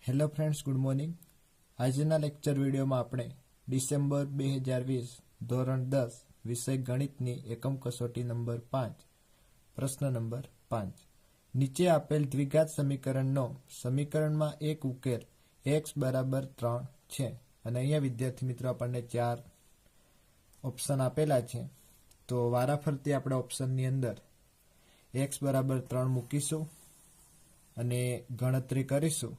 Hello friends, good morning. આજના lecture વિડીયોમાં આપણે ડિસેમ્બર 2020 ધોરણ 10 વિષય ગણિતની એકમ કસોટી નંબર 5 પ્રશ્ન નંબર 5 નીચે આપેલ દ્વિઘાત સમીકરણનો સમીકરણમાં એક ઉકેલ x બરાબર 3 છે અને અહીંયા વિદ્યાર્થી મિત્રો આપણને 4 ઓપ્શન આપેલા છે। તો વારાફરતી આપણે ઓપ્શનની અંદર x બરાબર 3 મૂકીશું અને ગણતરી કરીશું।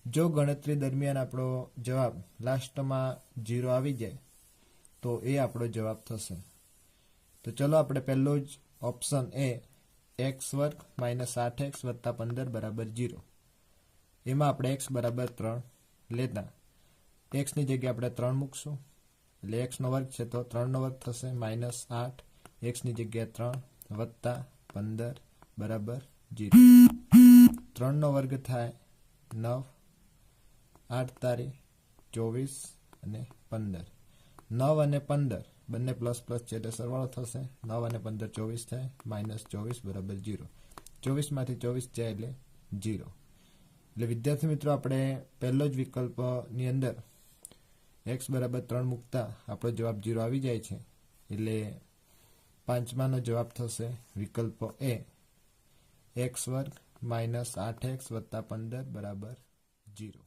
જો ગણતરી દરમિયાન આપણો જવાબ લાસ્ટમાં 0 આવી જાય તો એ આપણો જવાબ થશે। તો ચલો આપણે પહેલો જ ઓપ્શન એ x વર્ગ માઇનસ 8x વત્તા 15 બરાબર 0 એમાં આપણે x બરાબર 3 લેતા x ની જગ્યાએ આપણે 3 મૂકશું એટલે x નો વર્ગ છે તો 3 નો વર્ગ થશે માઇનસ 8 x ની જગ્યાએ 3 વત્તા 15 બરાબર 0 3 નો વર્ગ થાય 9 8 તારી 24 અને 15 9 અને 15 બંને પ્લસ પ્લસ છે એટલે સરવાળો થશે 9 અને 15 24 થાય માઇનસ 24 બરાબર 0 24 માંથી 24 જાય એટલે 0 એટલે વિદ્યાર્થી મિત્રો આપણે પહેલો જ વિકલ્પની અંદર x બરાબર 3 મૂકતા આપણો જવાબ 0 આવી જાય છે એટલે પાંચમાનો જવાબ થશે વિકલ્પ એ x વર્ગ માઇનસ 8x વત્તા 15 બરાબર 0।